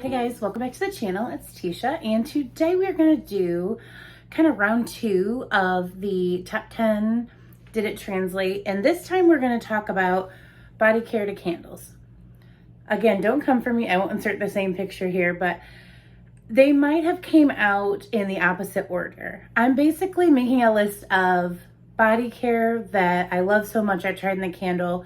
Hey guys, welcome back to the channel. It's Teesha, and today we're going to do kind of round 2 of the top 10 Did It Translate, and this time we're going to talk about body care to candles. Again, don't come for me, I won't insert the same picture here, but they might have came out in the opposite order. I'm basically making a list of body care that I love so much I tried in the candle,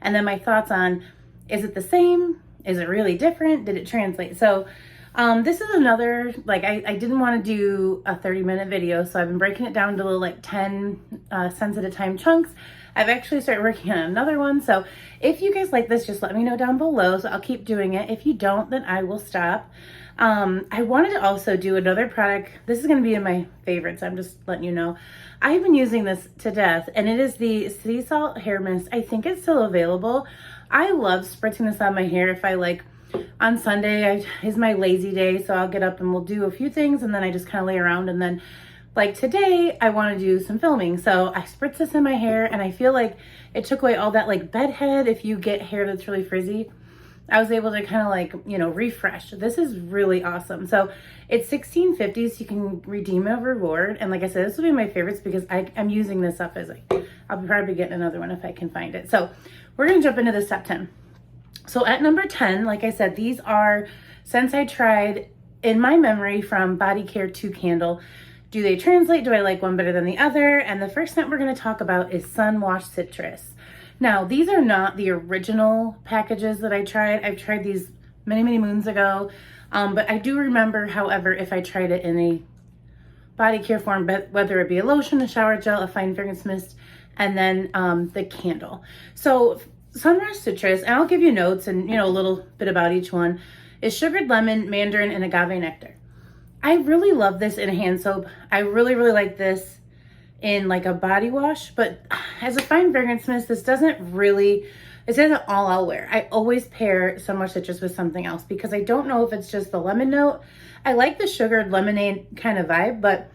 and then my thoughts on, is it the same? Is it really different? Did it translate? So this is another, like I didn't want to do a 30-minute video, so I've been breaking it down to little like 10 cents at a time chunks. I've actually started working on another one. So if you guys like this, just let me know down below. So I'll keep doing it. If you don't, then I will stop. I wanted to also do another product. This is going to be in my favorites. I'm just letting you know. I've been using this to death, and it is the sea salt hair mist. I think it's still available. I love spritzing this on my hair. If I like on Sunday is my lazy day, so I'll get up and we'll do a few things, and then I just kind of lay around, and then like today I want to do some filming, so I spritz this in my hair, and I feel like it took away all that like bedhead. If you get hair that's really frizzy, I was able to kind of like, you know, refresh. This is really awesome. So it's $16.50, so you can redeem a reward. And like I said, this will be my favorites because I'm using this up as I'll probably get another one if I can find it. So we're going to jump into this top 10. So at number 10, like I said, these are scents I tried in my memory from body care to candle. Do they translate? Do I like one better than the other? And the first scent we're going to talk about is Sunwash Citrus. Now, these are not the original packages that I tried. I've tried these many, many moons ago. But I do remember, however, if I tried it in a body care form, whether it be a lotion, a shower gel, a fine fragrance mist, and then the candle. So Sunwash Citrus, and I'll give you notes and, you know, a little bit about each one, is sugared lemon, mandarin, and agave nectar. I really love this in a hand soap. I really, really like this in like a body wash, but as a fine fragrance mist, this doesn't really, this isn't all I'll wear. I always pair Sunwash Citrus with something else because I don't know if it's just the lemon note. I like the sugared lemonade kind of vibe, but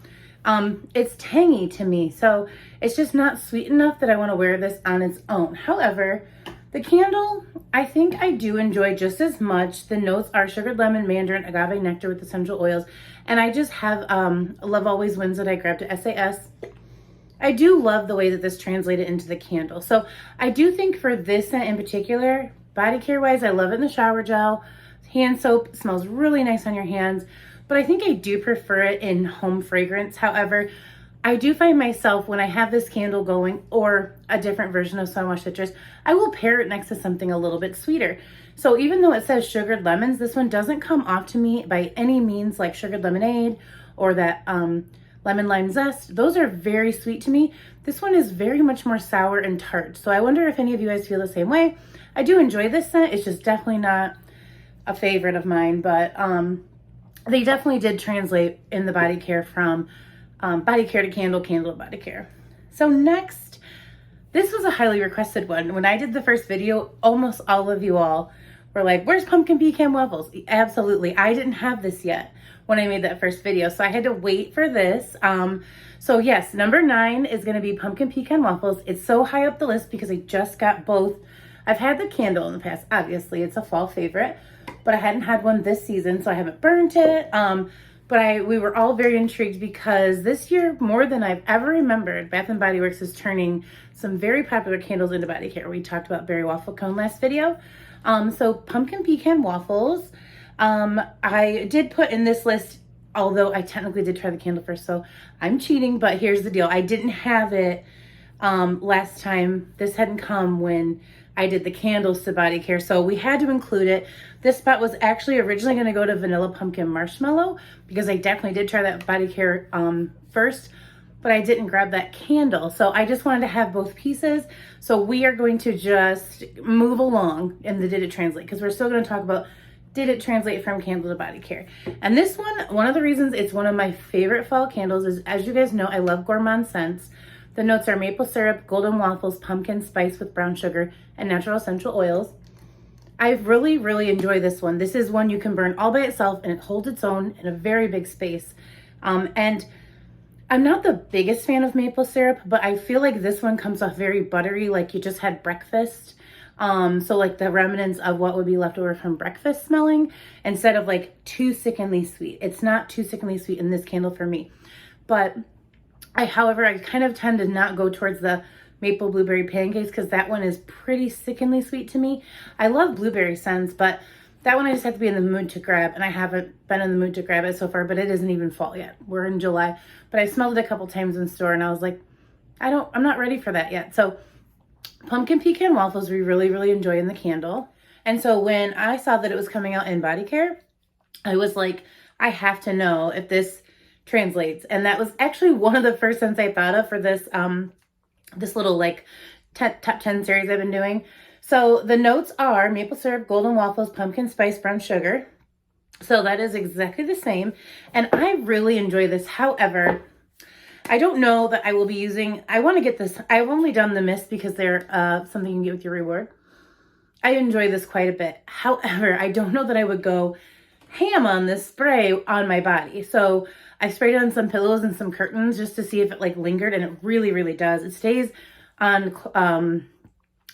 it's tangy to me. So it's just not sweet enough that I want to wear this on its own. However, the candle, I think I do enjoy just as much. The notes are sugared lemon, mandarin, agave nectar with essential oils. And I just have Love Always Wins that I grabbed at SAS. I do love the way that this translated into the candle. So I do think for this scent in particular, body care wise, I love it in the shower gel. Hand soap smells really nice on your hands, but I think I do prefer it in home fragrance. However, I do find myself when I have this candle going or a different version of Sunwash Citrus, I will pair it next to something a little bit sweeter. So even though it says sugared lemons, this one doesn't come off to me by any means like sugared lemonade or that lemon lime zest. Those are very sweet to me. This one is very much more sour and tart. So I wonder if any of you guys feel the same way. I do enjoy this scent. It's just definitely not a favorite of mine, but they definitely did translate in the body care from body care to candle, candle to body care. So next, this was a highly requested one. When I did the first video, almost all of you all were like, where's pumpkin pecan waffles? Absolutely. I didn't have this yet when I made that first video, so I had to wait for this. So yes, number 9 is going to be pumpkin pecan waffles. It's so high up the list because I just got both. I've had the candle in the past, obviously it's a fall favorite, but I hadn't had one this season, so I haven't burnt it. But we were all very intrigued because this year, more than I've ever remembered, Bath and Body Works is turning some very popular candles into body care. We talked about berry waffle cone last video. So pumpkin pecan waffles, I did put in this list, although I technically did try the candle first, so I'm cheating, but here's the deal. I didn't have it last time. This hadn't come when I did the candles to body care, so we had to include it. This spot was actually originally going to go to vanilla pumpkin marshmallow because I definitely did try that body care first, but I didn't grab that candle. So I just wanted to have both pieces. So we are going to just move along in the Did It Translate because we're still going to talk about did it translate from candle to body care. And this one of the reasons it's one of my favorite fall candles is, as you guys know, I love gourmand scents. The notes are maple syrup, golden waffles, pumpkin spice with brown sugar, and natural essential oils. I really, really enjoy this one. This is one you can burn all by itself and it holds its own in a very big space. And I'm not the biggest fan of maple syrup, but I feel like this one comes off very buttery, like you just had breakfast. So like the remnants of what would be left over from breakfast smelling, instead of like too sickeningly sweet. It's not too sickeningly sweet in this candle for me. But however, I kind of tend to not go towards the maple blueberry pancakes because that one is pretty sickeningly sweet to me. I love blueberry scents, but that one I just have to be in the mood to grab, and I haven't been in the mood to grab it so far, but it isn't even fall yet. We're in July, but I smelled it a couple times in the store and I was like, I'm not ready for that yet. So pumpkin pecan waffles we really, really enjoy in the candle. And so when I saw that it was coming out in body care, I was like, I have to know if this translates. And that was actually one of the first scents I thought of for this this little like top 10 series I've been doing. So the notes are maple syrup, golden waffles, pumpkin spice, brown sugar. So that is exactly the same. And I really enjoy this. However, I don't know that I will be using, I want to get this, I've only done the mist because they're something you can get with your reward. I enjoy this quite a bit. However, I don't know that I would go ham on this spray on my body. So I sprayed it on some pillows and some curtains just to see if it like lingered, and it really, really does. It stays on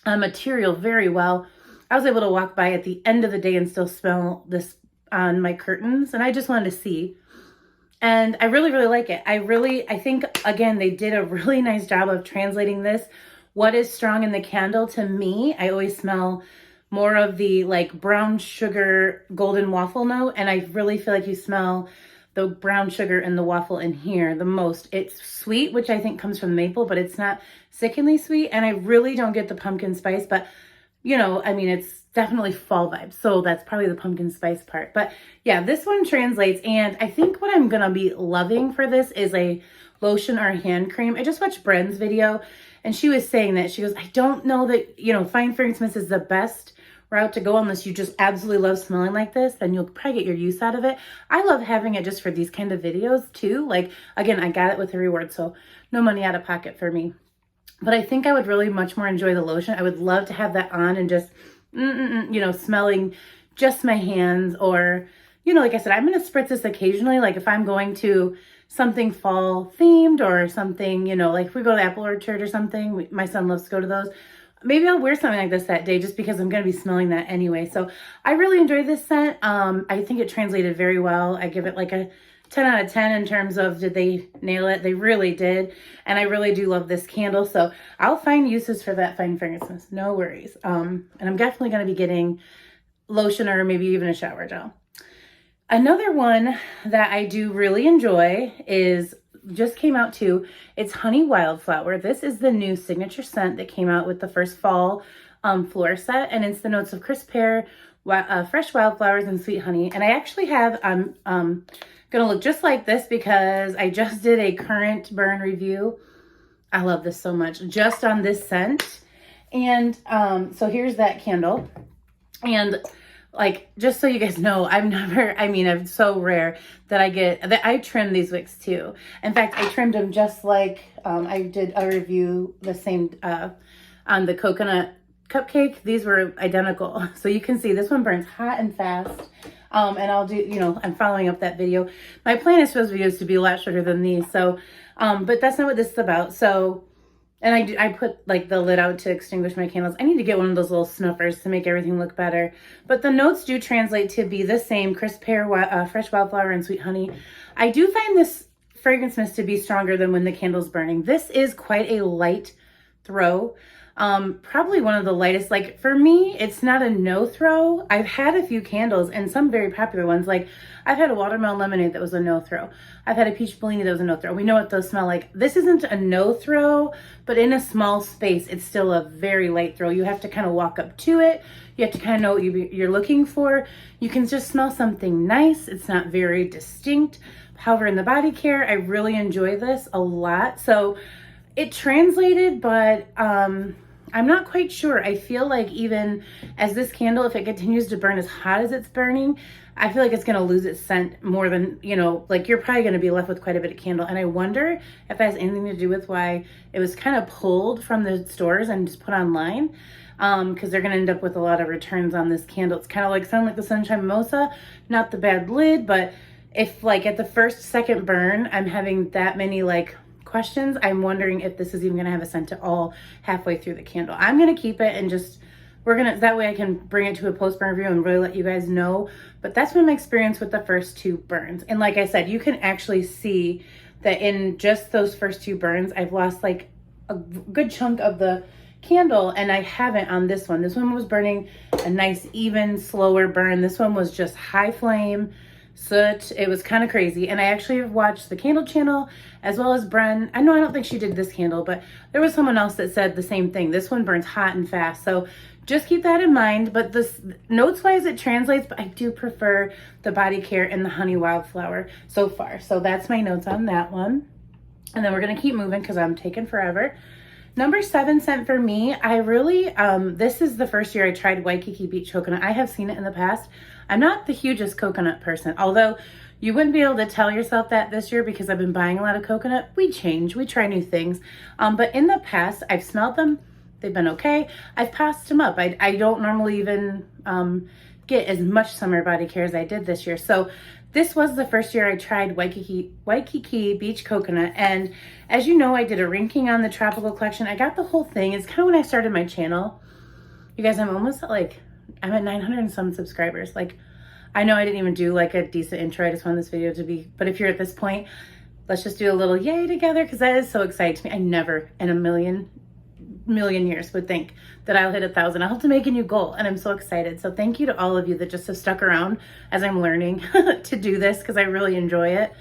material very well. I was able to walk by at the end of the day and still smell this on my curtains, and I just wanted to see. And I really, really like it. I think, again, they did a really nice job of translating this. What is strong in the candle to me, I always smell more of the like brown sugar golden waffle note, and I really feel like you smell the brown sugar in the waffle in here the most. It's sweet, which I think comes from maple, but it's not sickeningly sweet. And I really don't get the pumpkin spice, but you know, I mean, it's definitely fall vibes. So that's probably the pumpkin spice part. But yeah, this one translates. And I think what I'm going to be loving for this is a lotion or a hand cream. I just watched Bren's video and she was saying that, she goes, I don't know that, you know, fine fragrance mist is the best route to go unless you just absolutely love smelling like this, then you'll probably get your use out of it. I love having it just for these kind of videos too. Like, again, I got it with a reward, so no money out of pocket for me. But I think I would really much more enjoy the lotion. I would love to have that on and just, you know, smelling just my hands, or, you know, like I said, I'm going to spritz this occasionally. Like if I'm going to something fall themed or something, you know, like if we go to Apple Orchard or something, my son loves to go to those. Maybe I'll wear something like this that day just because I'm going to be smelling that anyway. So I really enjoyed this scent. I think it translated very well. I give it like a 10 out of 10 in terms of did they nail it? They really did. And I really do love this candle. So I'll find uses for that fine fragrance mist. No worries. And I'm definitely going to be getting lotion or maybe even a shower gel. Another one that I do really enjoy is just came out too. It's Honey Wildflower. This is the new signature scent that came out with the first fall floor set, and it's the notes of crisp pear, fresh wildflowers, and sweet honey. And I actually have, I'm gonna look just like this because I just did a currentburn review. I love this so much, just on this scent. And so here's that candle. And like, just so you guys know, it's so rare that I trim these wicks too. In fact, I trimmed them just like, I did a review the same, on the coconut cupcake. These were identical. So you can see this one burns hot and fast. And I'll do, you know, I'm following up that video. My plan is for those videos to be a lot shorter than these. So, but that's not what this is about. So, and I put like the lid out to extinguish my candles. I need to get one of those little snuffers to make everything look better. But the notes do translate to be the same: crisp pear, fresh wildflower, and sweet honey. I do find this fragrance mist to be stronger than when the candle's burning. This is quite a light throw. Probably one of the lightest. Like for me, it's not a no throw. I've had a few candles and some very popular ones. Like I've had a watermelon lemonade that was a no throw. I've had a peach Bellini that was a no throw. We know what those smell like. This isn't a no throw, but in a small space, it's still a very light throw. You have to kind of walk up to it. You have to kind of know what you're looking for. You can just smell something nice. It's not very distinct. However, in the body care, I really enjoy this a lot. So it translated, but I'm not quite sure. I feel like even as this candle, if it continues to burn as hot as it's burning, I feel like it's going to lose its scent more than, you know, like you're probably going to be left with quite a bit of candle. And I wonder if that has anything to do with why it was kind of pulled from the stores and just put online. Because they're going to end up with a lot of returns on this candle. It's kind of like sound like the Sunshine Mimosa, not the bad lid, but if like at the second burn, I'm having that many like questions, I'm wondering if this is even going to have a scent at all halfway through the candle. I'm going to keep it and just that way I can bring it to a post-burn review and really let you guys know. But that's been my experience with the first 2 burns. And like I said, you can actually see that in just those first 2 burns, I've lost like a good chunk of the candle, and I haven't on this one. This one was burning a nice, even, slower burn. This one was just high flame, soot. It was kind of crazy. And I actually have watched the candle channel as well as Bren. I don't think she did this candle, but there was someone else that said the same thing. This one burns hot and fast. So just keep that in mind. But this notes wise, it translates, but I do prefer the Body Care and the Honey Wildflower so far. So that's my notes on that one. And then we're going to keep moving because I'm taking forever. Number 7 scent for me, I really, this is the first year I tried Waikiki Beach Coconut. I have seen it in the past. I'm not the hugest coconut person, although you wouldn't be able to tell yourself that this year because I've been buying a lot of coconut. We change, we try new things. But in the past, I've smelled them. They've been okay. I've passed them up. I don't normally even get as much summer body care as I did this year. So this was the first year I tried Waikiki Beach Coconut. And as you know, I did a ranking on the tropical collection. I got the whole thing. It's kind of when I started my channel. You guys, I'm almost at I'm at 900 and some subscribers. Like, I know I didn't even do like a decent intro. I just wanted this video to be, but if you're at this point, let's just do a little yay together because that is so exciting to me. I never in a million years would think that I'll hit 1,000. I'll have to make a new goal, and I'm so excited. So thank you to all of you that just have stuck around as I'm learning to do this because I really enjoy it.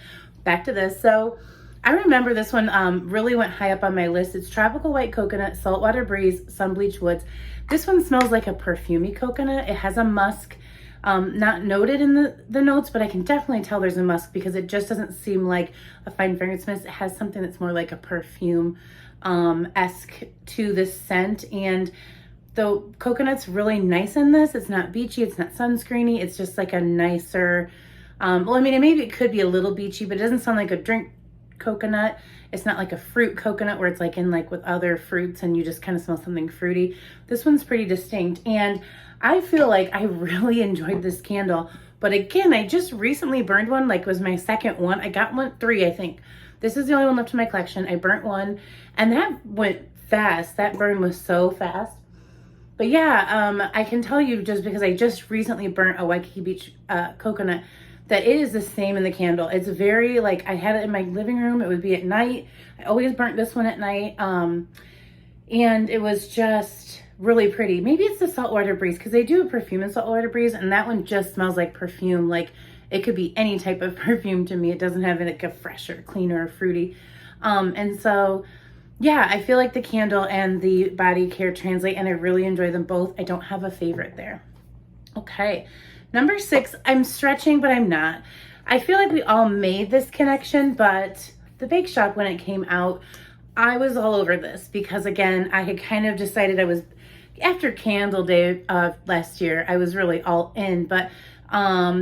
Back to this. So I remember this one really went high up on my list. It's Tropical White Coconut, Saltwater Breeze, Sun Bleached Woods. This one smells like a perfumey coconut. It has a musk, not noted in the notes, but I can definitely tell there's a musk because it just doesn't seem like a fine fragrance mist. It has something that's more like a perfume esque to this scent. And the coconut's really nice in this. It's not beachy, it's not sunscreeny. It's just like a nicer, well, I mean, maybe it could be a little beachy, but it doesn't sound like a drink coconut. It's not like a fruit coconut where it's like in like with other fruits and you just kind of smell something fruity. This one's pretty distinct. And I feel like I really enjoyed this candle. But again, I just recently burned one, like it was my second one. I got 3, I think. This is the only one left in my collection. I burnt one and that went fast. That burn was so fast. But yeah, I can tell you just because I just recently burnt a Waikiki Beach coconut that it is the same in the candle. It's very like, I had it in my living room. It would be at night. I always burnt this one at night. And it was just really pretty. Maybe it's the Saltwater Breeze because they do a perfume in Saltwater Breeze and that one just smells like perfume. Like it could be any type of perfume to me. It doesn't have like a fresher, cleaner, or fruity. And so, yeah, I feel like the candle and the body care translate and I really enjoy them both. I don't have a favorite there. Okay. Number 6, I'm stretching, but I'm not. I feel like we all made this connection, but the bake shop, when it came out, I was all over this because again, I had kind of decided after Candle Day last year, I was really all in, but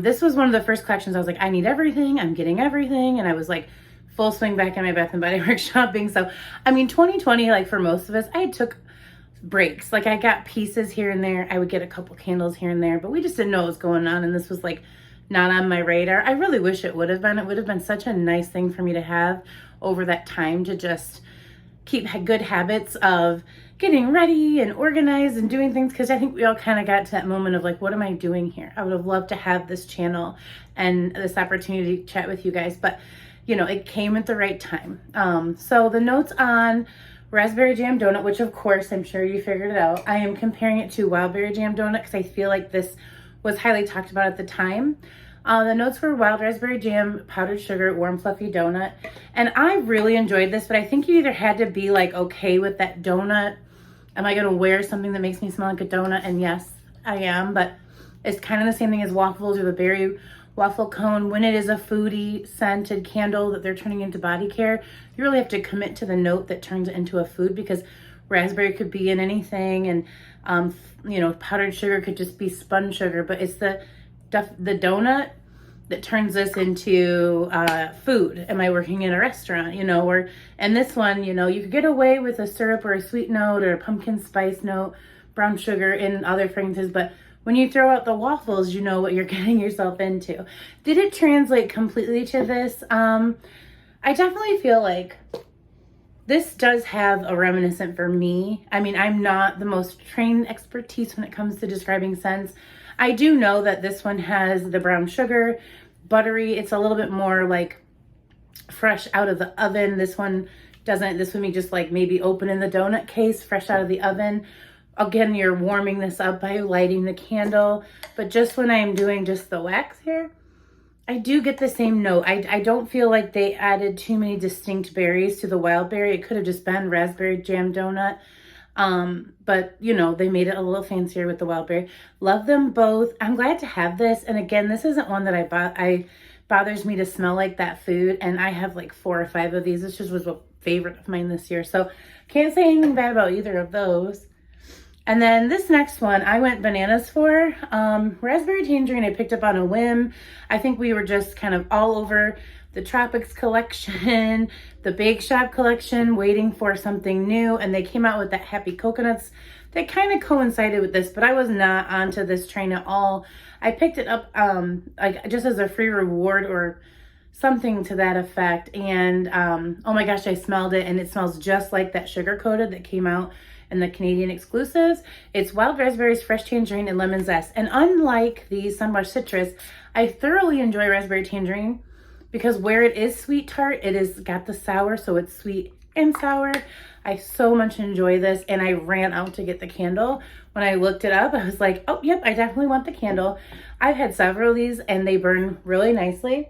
this was one of the first collections I was like, I need everything, I'm getting everything, and I was like full swing back in my Bath and Body Works shopping. So, I mean, 2020, like for most of us, I took breaks. Like I got pieces here and there. I would get a couple candles here and there, but we just didn't know what was going on. And this was like not on my radar. I really wish it would have been. It would have been such a nice thing for me to have over that time to just keep good habits of getting ready and organized and doing things. Cause I think we all kind of got to that moment of like, what am I doing here? I would have loved to have this channel and this opportunity to chat with you guys, but you know, it came at the right time. So the notes on Raspberry Jam Donut, which of course, I'm sure you figured it out. I am comparing it to Wildberry Jam Donut because I feel like this was highly talked about at the time. The notes were Wild Raspberry Jam, Powdered Sugar, Warm Fluffy Donut. And I really enjoyed this, but I think you either had to be like okay with that donut. Am I gonna wear something that makes me smell like a donut? And yes, I am, but it's kind of the same thing as waffles or the berry waffle cone. When it is a foodie scented candle that they're turning into body care, you really have to commit to the note that turns it into a food because raspberry could be in anything and you know, powdered sugar could just be spun sugar, but it's the donut that turns this into food. Am I working in a restaurant, you know, or, and this one, you know, you could get away with a syrup or a sweet note or a pumpkin spice note, brown sugar in other fragrances, but when you throw out the waffles, you know what you're getting yourself into. Did it translate completely to this? I definitely feel like This does have a reminiscent for me. I mean, I'm not the most trained expertise when it comes to describing scents. I do know that this one has the brown sugar, buttery. It's a little bit more like fresh out of the oven. This one doesn't. This would be just like maybe open in the donut case, fresh out of the oven. Again, you're warming this up by lighting the candle. But just when I'm doing just the wax here, I do get the same note. I don't feel like they added too many distinct berries to the wild berry. It could have just been raspberry jam donut. But you know, they made it a little fancier with the wild berry. Love them both. I'm glad to have this. And again, this isn't one that I bought. Bothers me to smell like that food. And I have like 4 or 5 of these. This just was a favorite of mine this year. So can't say anything bad about either of those. And then this next one, I went bananas for. Raspberry Tangerine I picked up on a whim. I think we were just kind of all over the Tropics collection, the Bake Shop collection, waiting for something new. And they came out with that Happy Coconuts that kind of coincided with this, but I was not onto this train at all. I picked it up like just as a free reward or something to that effect. And oh my gosh, I smelled it, and it smells just like that sugar coated that came out in the Canadian exclusives. It's wild raspberries, fresh tangerine, and lemon zest. And unlike the Sunwash Citrus, I thoroughly enjoy raspberry tangerine because where it is sweet tart, it is got the sour, so it's sweet and sour. I so much enjoy this, and I ran out to get the candle. When I looked it up, I was like, oh, yep, I definitely want the candle. I've had several of these, and they burn really nicely.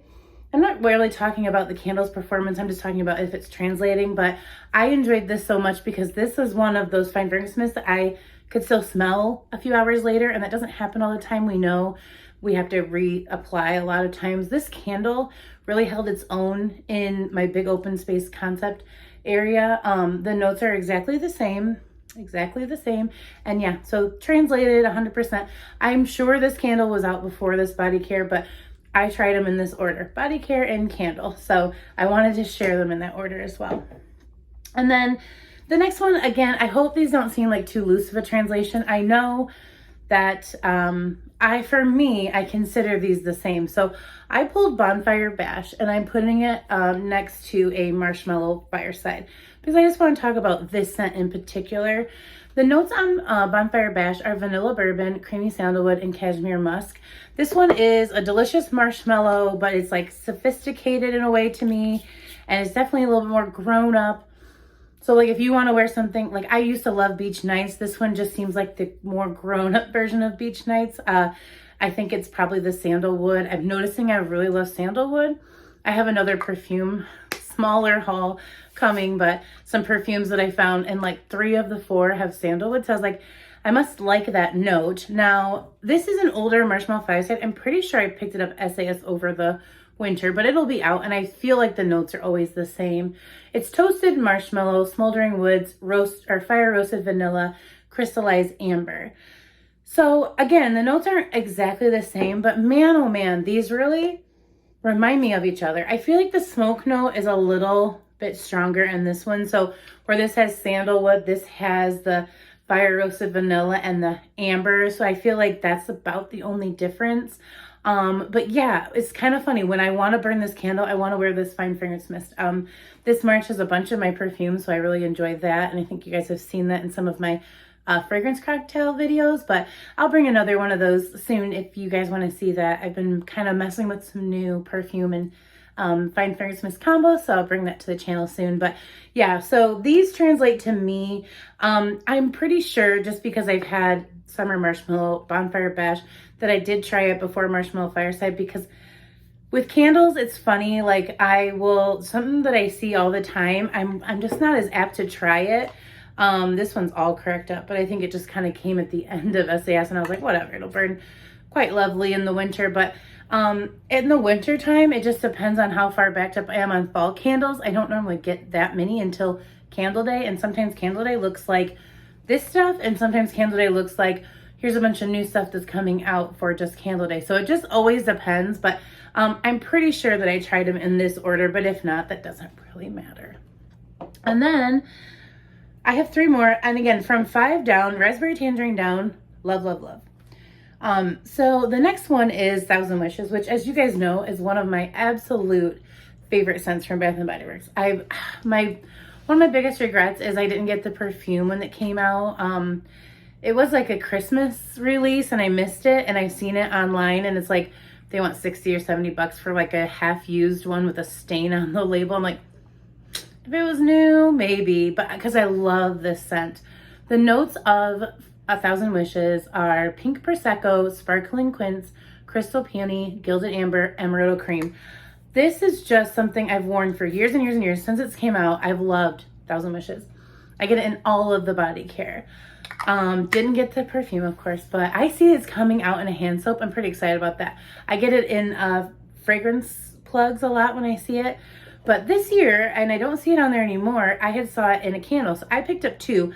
I'm not really talking about the candle's performance. I'm just talking about if it's translating, but I enjoyed this so much because this is one of those fine fragrance mists that I could still smell a few hours later, and that doesn't happen all the time. We know we have to reapply a lot of times. This candle really held its own in my big open space concept area. The notes are exactly the same. And yeah, so translated 100%. I'm sure this candle was out before this body care, but I tried them in this order, body care and candle. So I wanted to share them in that order as well. And then the next one, again, I hope these don't seem like too loose of a translation. I know that for me, I consider these the same. So I pulled Bonfire Bash, and I'm putting it next to a Marshmallow Fireside because I just want to talk about this scent in particular. The notes on Bonfire Bash are vanilla bourbon, creamy sandalwood, and cashmere musk. This one is a delicious marshmallow, but it's like sophisticated in a way to me, and it's definitely a little bit more grown up. So like if you want to wear something, like I used to love Beach Nights, this one just seems like the more grown up version of Beach Nights. I think it's probably the sandalwood. I'm noticing I really love sandalwood. I have another perfume, smaller haul coming, but some perfumes that I found, and like 3 of the 4 have sandalwood. So I was like, I must like that note. Now, this is an older Marshmallow Fireside. I'm pretty sure I picked it up SAS over the winter, but it'll be out, and I feel like the notes are always the same. It's toasted marshmallow, smoldering woods, fire roasted vanilla, crystallized amber. So again, the notes aren't exactly the same, but man, oh man, these really remind me of each other. I feel like the smoke note is a little bit stronger in this one. So where this has sandalwood, this has the fire roasted vanilla and the amber. So I feel like that's about the only difference. But yeah, it's kind of funny. When I want to burn this candle, I want to wear this fine fragrance mist. This matches a bunch of my perfumes, so I really enjoy that. And I think you guys have seen that in some of my fragrance cocktail videos, but I'll bring another one of those soon if you guys want to see that. I've been kind of messing with some new perfume and fine fragrance mist combos, so I'll bring that to the channel soon. But yeah, so these translate to me. I'm pretty sure, just because I've had Summer Marshmallow Bonfire Bash, that I did try it before Marshmallow Fireside, because with candles, it's funny, like something that I see all the time, I'm just not as apt to try it. This one's all cracked up, but I think it just kind of came at the end of SAS, and I was like, whatever, it'll burn quite lovely in the winter. But in the winter time, it just depends on how far backed up I am on fall candles. I don't normally get that many until Candle Day, and sometimes Candle Day looks like this stuff, and sometimes Candle Day looks like here's a bunch of new stuff that's coming out for just Candle Day. So it just always depends, but I'm pretty sure that I tried them in this order, but if not, that doesn't really matter. And then I have 3 more, and again, from 5 down, Raspberry Tangerine down, love, love, love. So the next one is Thousand Wishes, which, as you guys know, is one of my absolute favorite scents from Bath and Body Works. One One of my biggest regrets is I didn't get the perfume when it came out. It was like a Christmas release and I missed it, and I've seen it online and it's like they want 60 or 70 bucks for like a half used one with a stain on the label. I'm like, if it was new, maybe, but because I love this scent. The notes of 1,000 Wishes are pink prosecco, sparkling quince, crystal peony, gilded amber, amaretto cream. This is just something I've worn for years and years and years. Since it came out, I've loved 1,000 Wishes. I get it in all of the body care. Didn't get the perfume, of course, but I see it's coming out in a hand soap. I'm pretty excited about that. I get it in fragrance plugs a lot when I see it. But this year, and I don't see it on there anymore, I had saw it in a candle. So I picked up 2.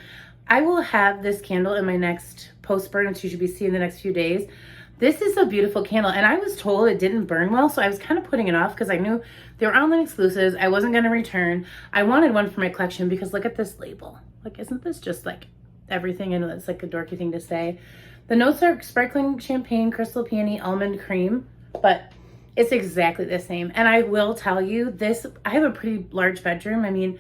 I will have this candle in my next post-burn, which you should be seeing in the next few days. This is a beautiful candle, and I was told it didn't burn well, so I was kind of putting it off because I knew they were online exclusives. I wasn't going to return. I wanted one for my collection because look at this label. Like, isn't this just like everything? I know that's like a dorky thing to say. The notes are sparkling champagne, crystal peony, almond cream, but it's exactly the same. And I will tell you this, I have a pretty large bedroom. I mean,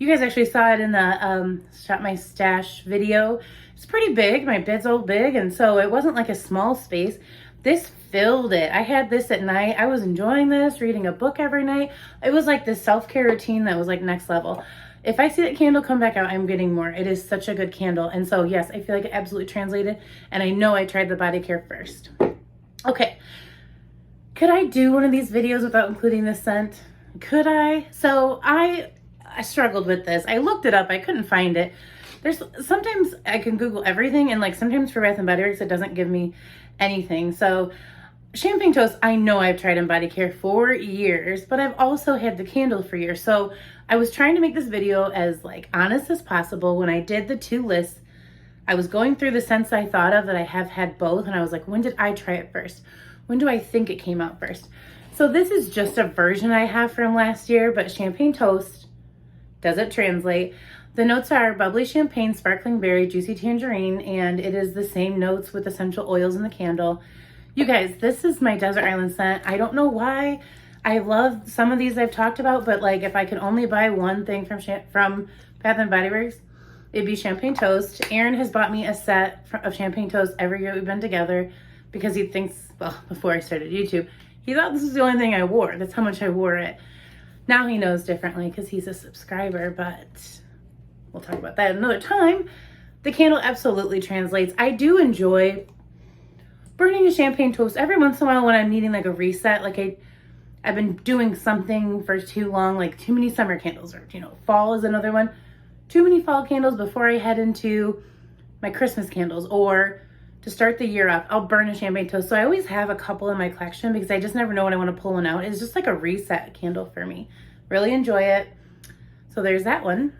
you guys actually saw it in the Shop My Stash video. It's pretty big. My bed's all big, and so it wasn't like a small space. This filled it. I had this at night. I was enjoying this, reading a book every night. It was like this self-care routine that was like next level. If I see that candle come back out, I'm getting more. It is such a good candle. And so yes, I feel like it absolutely translated, and I know I tried the body care first. Okay. Could I do one of these videos without including this scent? Could I? So I struggled with this. I looked it up. I couldn't find it. There's sometimes I can Google everything, and like sometimes for Bath and Body Works, it doesn't give me anything. So Champagne Toast, I know I've tried in body care for years, but I've also had the candle for years. So I was trying to make this video as like honest as possible. When I did the 2 lists, I was going through the scents I thought of that I have had both, and I was like, when did I try it first? When do I think it came out first? So this is just a version I have from last year, but Champagne Toast does it translate. The notes are bubbly champagne, sparkling berry, juicy tangerine, and it is the same notes with essential oils in the candle. You guys, this is my desert island scent. I don't know why. I love some of these I've talked about, but like if I could only buy one thing from Bath and Body Works, it'd be Champagne Toast. Aaron has bought me a set of Champagne Toast every year we've been together because he thinks, well, before I started YouTube, he thought this was the only thing I wore. That's how much I wore it. Now he knows differently because he's a subscriber, but we'll talk about that another time. The candle absolutely translates. I do enjoy burning a Champagne Toast every once in a while when I'm needing like a reset. Like I've been doing something for too long, like too many summer candles, or, you know, fall is another one. Too many fall candles before I head into my Christmas candles, or to start the year off, I'll burn a Champagne Toast. So I always have a couple in my collection because I just never know when I want to pull one out. It's just like a reset candle for me. Really enjoy it. So there's that one.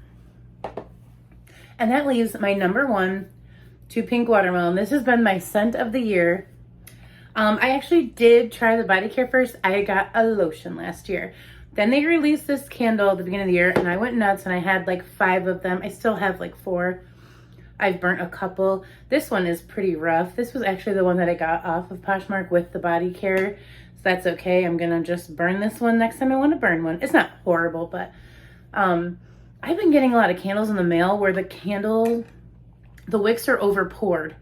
And that leaves my number 1, 2 Pink Watermelon. This has been my scent of the year. I actually did try the body care first. I got a lotion last year. Then they released this candle at the beginning of the year, and I went nuts, and I had like 5 of them. I still have like 4. I've burnt a couple. This one is pretty rough. This was actually the one that I got off of Poshmark with the body care. So that's okay. I'm gonna just burn this one next time I want to burn one. It's not horrible, but I've been getting a lot of candles in the mail where the wicks are over poured.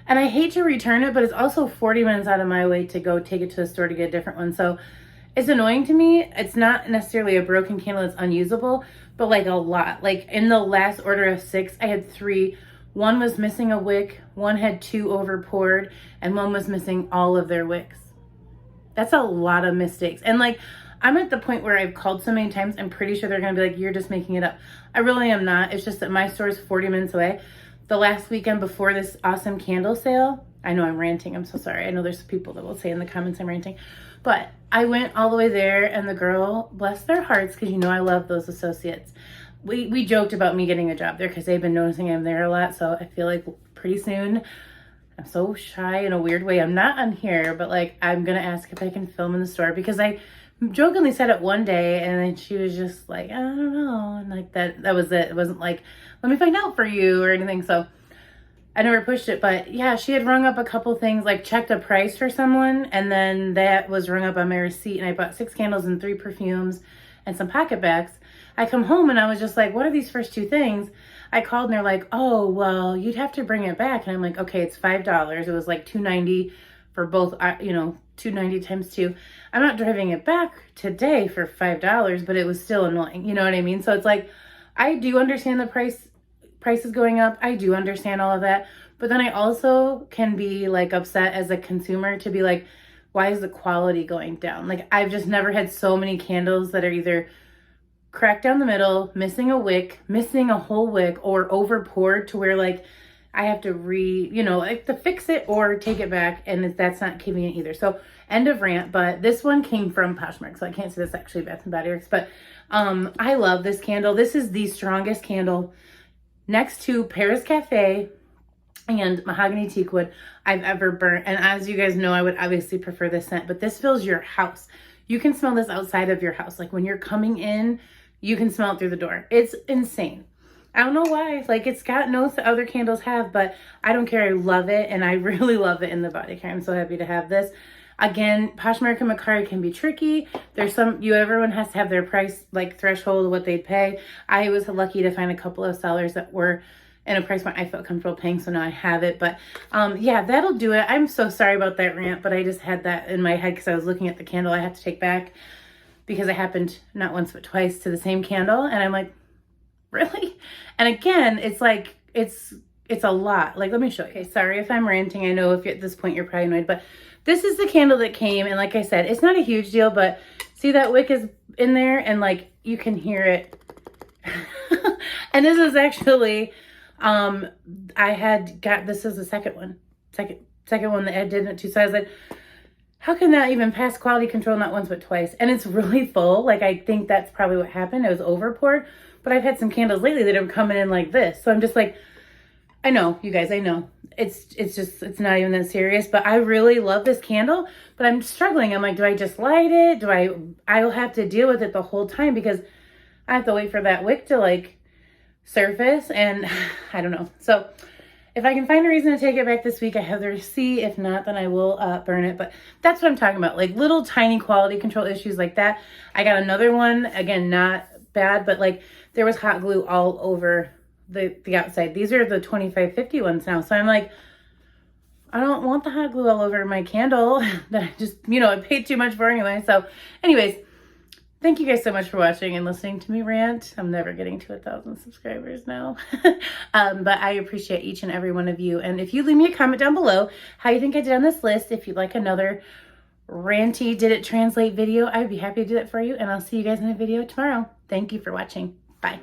And I hate to return it, but it's also 40 minutes out of my way to go take it to the store to get a different one. So it's annoying to me. It's not necessarily a broken candle that's unusable, but like a lot. Like in the last order of 6, I had 3. 1 was missing a wick, 1 had 2 over poured, and 1 was missing all of their wicks. That's a lot of mistakes. And like, I'm at the point where I've called so many times, I'm pretty sure they're gonna be like, you're just making it up. I really am not. It's just that my store is 40 minutes away. The last weekend before this awesome candle sale, I know I'm ranting, I'm so sorry. I know there's people that will say in the comments I'm ranting, but I went all the way there, and the girl, bless their hearts, because you know I love those associates. We joked about me getting a job there because they've been noticing I'm there a lot, so I feel like pretty soon, I'm so shy in a weird way. I'm not on here, but like I'm gonna ask if I can film in the store, because I jokingly said it one day, and then she was just like, I don't know, and like that was it. It wasn't like, let me find out for you or anything. So I never pushed it. But yeah, she had rung up a couple things, like checked a price for someone, and then that was rung up on my receipt, and I bought 6 candles and 3 perfumes and some pocket bags. I come home and I was just like, what are these first two things? I called and they're like, oh, well, you'd have to bring it back. And I'm like, okay, it's $5. It was like $2.90 for both, you know, $2.90 times 2. I'm not driving it back today for $5, but it was still annoying. You know what I mean? So it's like, I do understand the price is going up. I do understand all of that. But then I also can be like upset as a consumer to be like, why is the quality going down? Like, I've just never had so many candles that are either cracked down the middle, missing a wick, missing a whole wick, or over poured to where like I have to like to fix it or take it back, and that's not convenient either. So end of rant. But this one came from Poshmark, so I can't say this actually Bath and Body Works. But I love this candle. This is the strongest candle next to Paris Cafe and Mahogany Teakwood I've ever burnt. And as you guys know, I would obviously prefer this scent, but this fills your house. You can smell this outside of your house. Like when you're coming in, you can smell it through the door. It's insane. I don't know why. Like, it's got notes that other candles have, but I don't care. I love it, and I really love it in the body care. I'm so happy to have this. Again, Poshmark and Mercari can be tricky. There's everyone has to have their price, like, threshold of what they'd pay. I was lucky to find a couple of sellers that were in a price point I felt comfortable paying, so now I have it. But yeah, that'll do it. I'm so sorry about that rant, but I just had that in my head because I was looking at the candle I had to take back because it happened not once but twice to the same candle, and I'm like, really? And again, it's like, it's a lot. Like, let me show you. Okay, sorry if I'm ranting. I know if you're at this point you're probably annoyed, but this is the candle that came, and like I said, it's not a huge deal, but see that wick is in there, and like you can hear it. And this is actually this is the second one that I did it to. So I was like, how can that even pass quality control not once but twice? And it's really full. Like, I think that's probably what happened. It was over poured. But I've had some candles lately that are coming in like this. So I'm just like, I know, you guys, I know. It's not even that serious. But I really love this candle. But I'm struggling. I'm like, do I just light it? I'll have to deal with it the whole time because I have to wait for that wick to like surface. And I don't know. So if I can find a reason to take it back this week, I have the receipt. If not, then I will burn it. But that's what I'm talking about. Like little tiny quality control issues like that. I got another one. Again, not bad, but like there was hot glue all over the outside. These are the 25-50 ones now. So I'm like, I don't want the hot glue all over my candle that I just, I paid too much for anyway. So anyways, thank you guys so much for watching and listening to me rant. I'm never getting to 1,000 subscribers now. But I appreciate each and every one of you. And if you leave me a comment down below how you think I did on this list, if you'd like another ranty did it translate video, I'd be happy to do that for you. And I'll see you guys in a video tomorrow. Thank you for watching. Bye.